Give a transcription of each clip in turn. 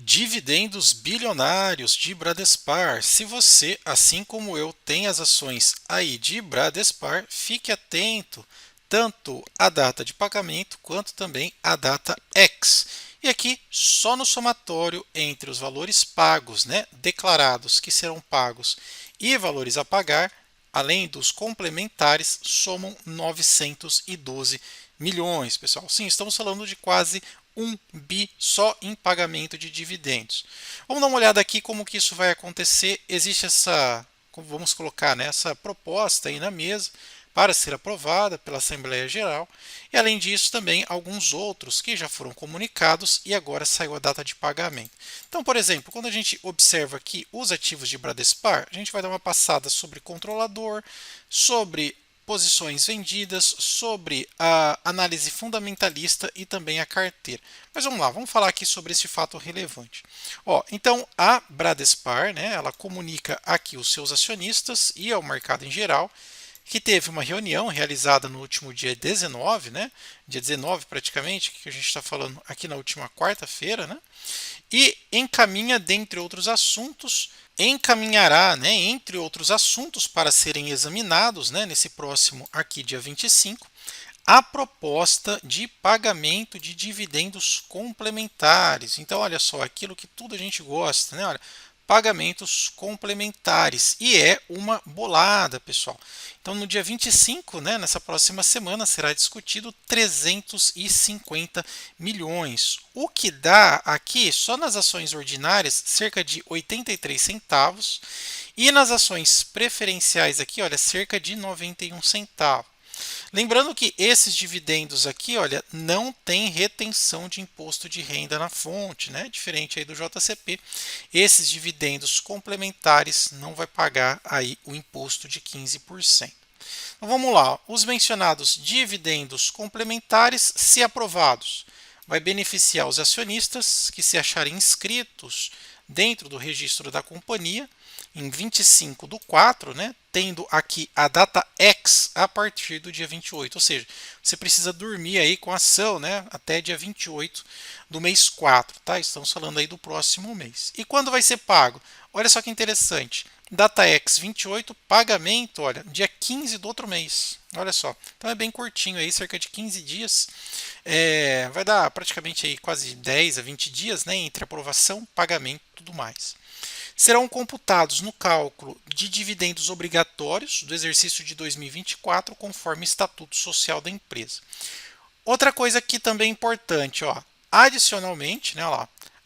Dividendos bilionários de Bradespar. Se você, assim como eu, tem as ações aí de Bradespar, fique atento tanto à data de pagamento quanto também à data X. E aqui, só no somatório entre os valores pagos, declarados que serão pagos e valores a pagar, além dos complementares, somam 912 milhões, pessoal. Sim, estamos falando de quase 1 bi só em pagamento de dividendos. Vamos dar uma olhada aqui como que isso vai acontecer. Existe essa, vamos colocar, essa proposta aí na mesa para ser aprovada pela Assembleia Geral e, além disso, também alguns outros que já foram comunicados e agora saiu a data de pagamento. Então, por exemplo, quando a gente observa aqui os ativos de Bradespar, a gente vai dar uma passada sobre controlador, sobre posições vendidas, sobre a análise fundamentalista e também a carteira. Mas vamos lá, vamos falar aqui sobre esse fato relevante. Então, a Bradespar, ela comunica aqui os seus acionistas e ao mercado em geral que teve uma reunião realizada no último dia 19, dia 19 praticamente, que a gente está falando aqui na última quarta-feira, e encaminha, dentre outros assuntos, encaminhará, entre outros assuntos para serem examinados, nesse próximo aqui, dia 25, a proposta de pagamento de dividendos complementares. Então, olha só, aquilo que tudo a gente gosta, Olha, pagamentos complementares. E é uma bolada, pessoal. Então, no dia 25, nessa próxima semana, será discutido 350 milhões, o que dá aqui, só nas ações ordinárias, cerca de 83 centavos, e nas ações preferenciais aqui, olha, cerca de 91 centavos. Lembrando que esses dividendos aqui, olha, não tem retenção de imposto de renda na fonte, Diferente aí do JCP, esses dividendos complementares não vai pagar aí o imposto de 15%. Então vamos lá, os mencionados dividendos complementares, se aprovados, vai beneficiar os acionistas que se acharem inscritos dentro do registro da companhia em 25 do 4, tendo aqui a data X a partir do dia 28, ou seja, você precisa dormir aí com a ação, até dia 28 do mês 4, tá? Estamos falando aí do próximo mês. E quando vai ser pago? Olha só que interessante. Data X 28, pagamento, olha, dia 15 do outro mês. Olha só. Então é bem curtinho aí, cerca de 15 dias. Vai dar praticamente aí quase 10 a 20 dias, entre aprovação, pagamento e tudo mais. Serão computados no cálculo de dividendos obrigatórios do exercício de 2024, conforme Estatuto Social da empresa. Outra coisa que também é importante, adicionalmente,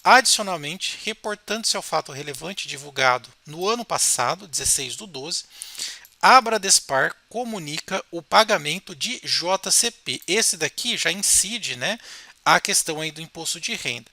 adicionalmente, reportando-se ao fato relevante divulgado no ano passado, 16 do 12, a Bradespar comunica o pagamento de JCP. Esse daqui já incide, a questão aí do imposto de renda.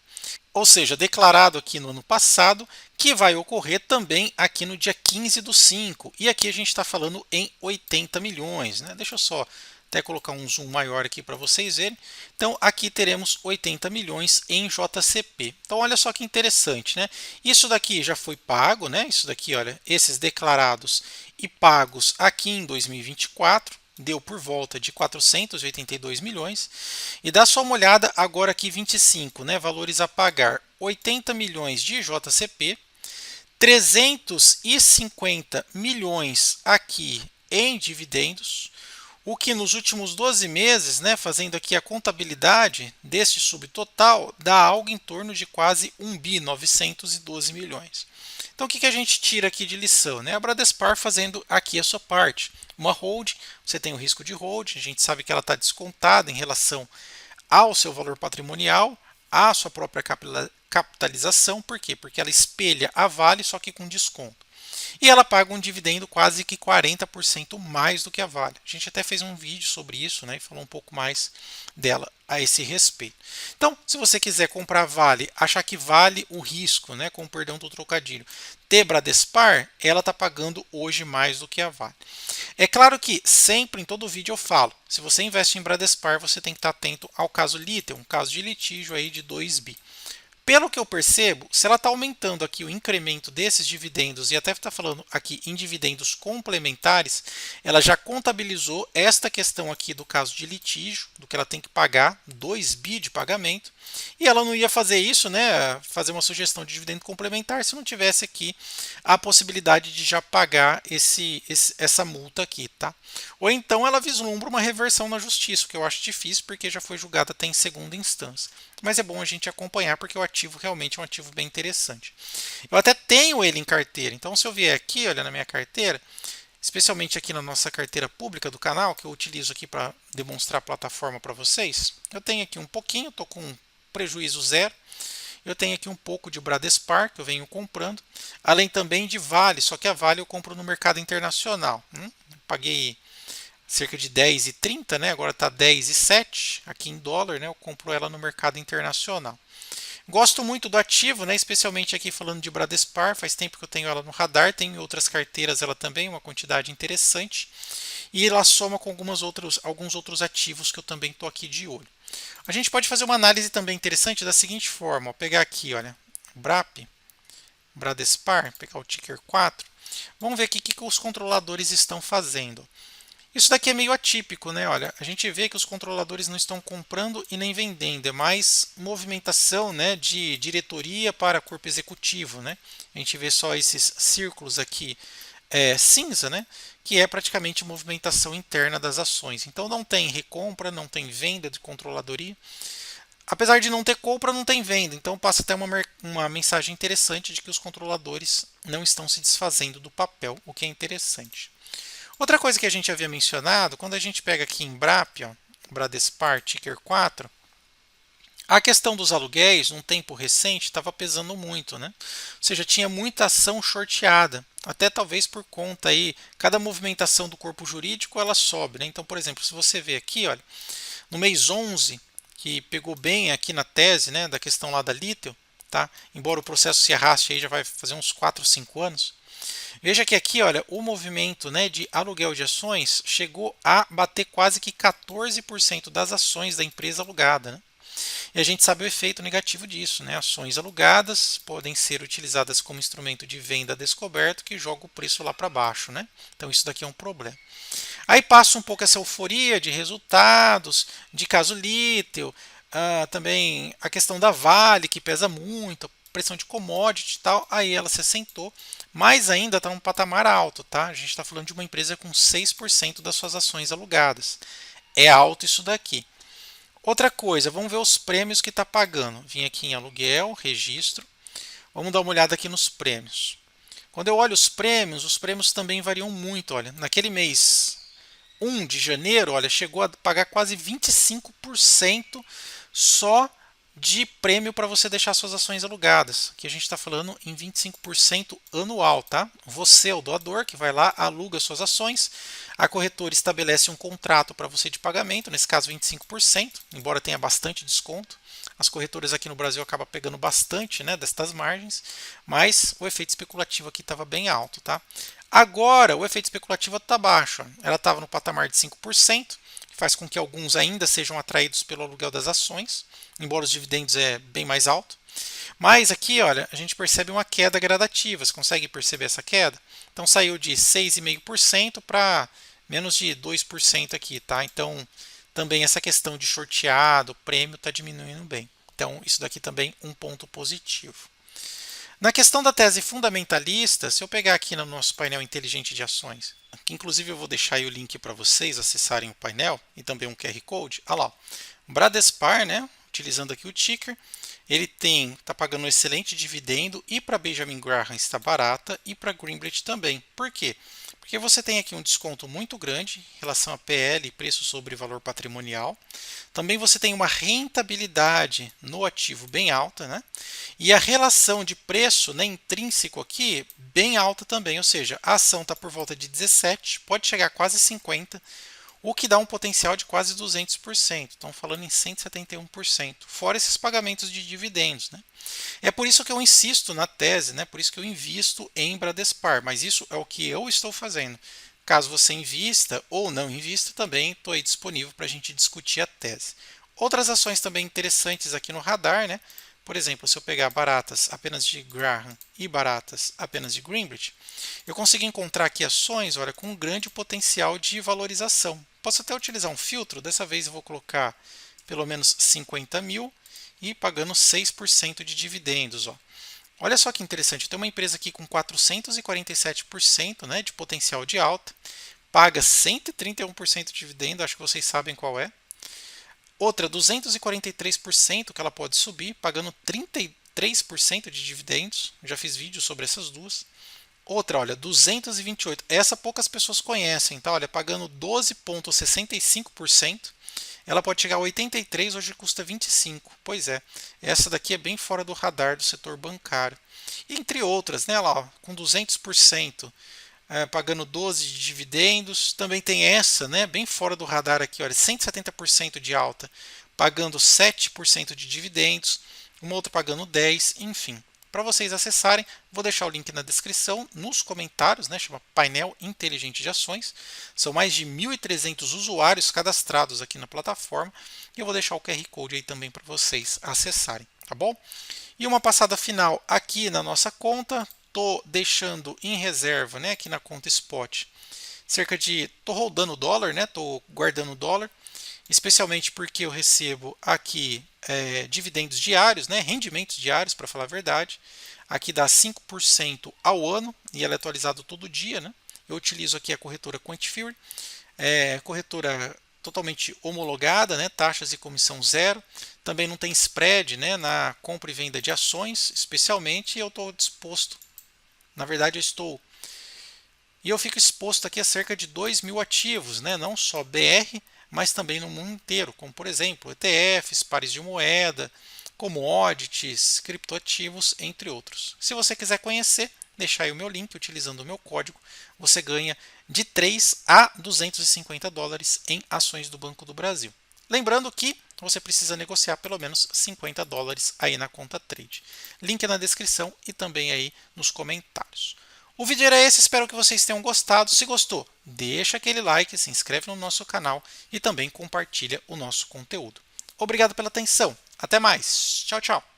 Ou seja, declarado aqui no ano passado, que vai ocorrer também aqui no dia 15 do 5. E aqui a gente está falando em 80 milhões. Deixa eu só até colocar um zoom maior aqui para vocês verem. Então, aqui teremos 80 milhões em JCP. Então, olha só que interessante, Isso daqui já foi pago, Isso daqui, olha, esses declarados e pagos aqui em 2024 deu por volta de 482 milhões. E dá só uma olhada agora aqui 25, valores a pagar, 80 milhões de JCP, 350 milhões aqui em dividendos, o que nos últimos 12 meses, fazendo aqui a contabilidade deste subtotal, dá algo em torno de quase 1 bi, 912 milhões. Então, o que a gente tira aqui de lição? A Bradespar fazendo aqui a sua parte. Uma hold, você tem o risco de hold, a gente sabe que ela está descontada em relação ao seu valor patrimonial, à sua própria capitalização. Por quê? Porque ela espelha a Vale, só que com desconto. E ela paga um dividendo quase que 40% mais do que a Vale. A gente até fez um vídeo sobre isso, e falou um pouco mais dela a esse respeito. Então, se você quiser comprar Vale, achar que vale o risco, com o perdão do trocadilho, ter Bradespar, ela está pagando hoje mais do que a Vale. É claro que sempre em todo vídeo eu falo, se você investe em Bradespar, você tem que estar atento ao caso Liter, um caso de litígio aí de 2 bi. Pelo que eu percebo, se ela está aumentando aqui o incremento desses dividendos e até está falando aqui em dividendos complementares, ela já contabilizou esta questão aqui do caso de litígio, do que ela tem que pagar, 2 bi de pagamento, e ela não ia fazer isso, né, fazer uma sugestão de dividendo complementar se não tivesse aqui a possibilidade de já pagar essa multa aqui, tá? Ou então ela vislumbra uma reversão na justiça, o que eu acho difícil porque já foi julgada até em segunda instância. Mas é bom a gente acompanhar porque o ativo realmente é um ativo bem interessante. Eu até tenho ele em carteira, então se eu vier aqui, olha na minha carteira, especialmente aqui na nossa carteira pública do canal, que eu utilizo aqui para demonstrar a plataforma para vocês, eu tenho aqui um pouquinho, estou com um prejuízo zero. Eu tenho aqui um pouco de Bradespar, que eu venho comprando, além também de Vale, só que a Vale eu compro no mercado internacional. Paguei cerca de 10,30, né? Agora está 10,7 aqui em dólar, né? Eu compro ela no mercado internacional. Gosto muito do ativo, né? Especialmente aqui falando de Bradespar, faz tempo que eu tenho ela no radar, tenho em outras carteiras ela também, uma quantidade interessante. E ela soma com alguns outros ativos que eu também estou aqui de olho. A gente pode fazer uma análise também interessante da seguinte forma, ó, pegar aqui, olha, BRAP, Bradespar, pegar o ticker 4, vamos ver aqui o que os controladores estão fazendo. Isso daqui é meio atípico, né? Olha, a gente vê que os controladores não estão comprando e nem vendendo, é mais movimentação, né, de diretoria para corpo executivo, né? A gente vê só esses círculos aqui cinza, né, que é praticamente movimentação interna das ações. Então não tem recompra, não tem venda de controladoria. Apesar de não ter compra, não tem venda. Então passa até uma mensagem interessante de que os controladores não estão se desfazendo do papel, o que é interessante. Outra coisa que a gente havia mencionado, quando a gente pega aqui em BRAP, ó, Bradespar, ticker 4, a questão dos aluguéis, num tempo recente, estava pesando muito, né? Ou seja, tinha muita ação shorteada, até talvez por conta aí, cada movimentação do corpo jurídico ela sobe, né? Então, por exemplo, se você vê aqui, olha, no mês 11, que pegou bem aqui na tese, né, da questão lá da Lithium, tá? Embora o processo se arraste aí já vai fazer uns 4, 5 anos. Veja que aqui, olha, o movimento, né, de aluguel de ações chegou a bater quase que 14% das ações da empresa alugada, né? E a gente sabe o efeito negativo disso, né? Ações alugadas podem ser utilizadas como instrumento de venda descoberto que joga o preço lá para baixo, né? Então isso daqui é um problema. Aí passa um pouco essa euforia de resultados, de caso Lithium, também a questão da Vale, que pesa muito, pressão de commodity e tal, aí ela se assentou, mas ainda está num patamar alto, tá? A gente está falando de uma empresa com 6% das suas ações alugadas. É alto isso daqui. Outra coisa, vamos ver os prêmios que está pagando. Vim aqui em aluguel, registro. Vamos dar uma olhada aqui nos prêmios. Quando eu olho os prêmios também variam muito. Olha, naquele mês 1 de janeiro, olha, chegou a pagar quase 25% só de prêmio para você deixar suas ações alugadas. Aqui a gente está falando em 25% anual, tá? Você é o doador que vai lá, aluga suas ações, a corretora estabelece um contrato para você de pagamento, nesse caso 25%, embora tenha bastante desconto. As corretoras aqui no Brasil acabam pegando bastante, né, destas margens, mas o efeito especulativo aqui estava bem alto, tá? Agora o efeito especulativo está baixo, ela estava no patamar de 5%, que faz com que alguns ainda sejam atraídos pelo aluguel das ações, embora os dividendos é bem mais alto. Mas aqui, olha, a gente percebe uma queda gradativa. Você consegue perceber essa queda? Então saiu de 6,5% para menos de 2% aqui, tá? Então também essa questão de shorteado, prêmio está diminuindo bem. Então isso daqui também um ponto positivo. Na questão da tese fundamentalista, se eu pegar aqui no nosso painel inteligente de ações, que inclusive eu vou deixar aí o link para vocês acessarem o painel e também um QR Code, olha lá, Bradespar, né, utilizando aqui o ticker, ele está pagando um excelente dividendo e para Benjamin Graham está barata e para Greenbridge também. Por quê? Porque você tem aqui um desconto muito grande em relação a PL, preço sobre valor patrimonial. Também você tem uma rentabilidade no ativo bem alta, né? E a relação de preço, né, intrínseco aqui bem alta também, ou seja, a ação está por volta de 17, pode chegar a quase 50, o que dá um potencial de quase 200%. Estão falando em 171%, fora esses pagamentos de dividendos, né? É por isso que eu insisto na tese, né? Por isso que eu invisto em Bradespar, mas isso é o que eu estou fazendo. Caso você invista ou não invista, também estou aí disponível para a gente discutir a tese. Outras ações também interessantes aqui no radar, né? Por exemplo, se eu pegar baratas apenas de Graham e baratas apenas de Greenwich, eu consigo encontrar aqui ações, olha, com um grande potencial de valorização. Posso até utilizar um filtro, dessa vez eu vou colocar pelo menos 50 mil e pagando 6% de dividendos. Ó. Olha só que interessante, tem uma empresa aqui com 447%, né, de potencial de alta, paga 131% de dividendo, acho que vocês sabem qual é. Outra, 243% que ela pode subir, pagando 33% de dividendos. Já fiz vídeo sobre essas duas. Outra, olha, 228. Essa poucas pessoas conhecem, tá? Olha, pagando 12,65%. Ela pode chegar a 83, hoje custa 25. Pois é, essa daqui é bem fora do radar do setor bancário. Entre outras, né, lá, ó, com 200%, pagando 12 de dividendos. Também tem essa, né, bem fora do radar aqui, olha, 170% de alta, pagando 7% de dividendos. Uma outra pagando 10, enfim. Para vocês acessarem, vou deixar o link na descrição, nos comentários, né, chama Painel Inteligente de Ações. São mais de 1.300 usuários cadastrados aqui na plataforma. E eu vou deixar o QR Code aí também para vocês acessarem, tá bom? E uma passada final aqui na nossa conta, estou deixando em reserva, né, aqui na conta Spot, estou rodando o dólar, né, estou guardando o dólar, especialmente porque eu recebo aqui dividendos diários, né, rendimentos diários, para falar a verdade. Aqui dá 5% ao ano e ela é atualizado todo dia, né? Eu utilizo aqui a corretora Quantifury, corretora totalmente homologada, né? Taxas e comissão zero. Também não tem spread, né? Na compra e venda de ações, especialmente, e eu estou disposto. Na verdade, eu fico exposto aqui a cerca de 2.000 ativos, né? Não só BR, mas também no mundo inteiro, como por exemplo ETFs, pares de moeda, commodities, criptoativos, entre outros. Se você quiser conhecer, deixar aí o meu link, utilizando o meu código, você ganha de 3 a 250 dólares em ações do Banco do Brasil. Lembrando que você precisa negociar pelo menos 50 dólares aí na conta Trade. Link na descrição e também aí nos comentários. O vídeo era esse, espero que vocês tenham gostado. Se gostou, deixa aquele like, se inscreve no nosso canal e também compartilha o nosso conteúdo. Obrigado pela atenção. Até mais. Tchau, tchau.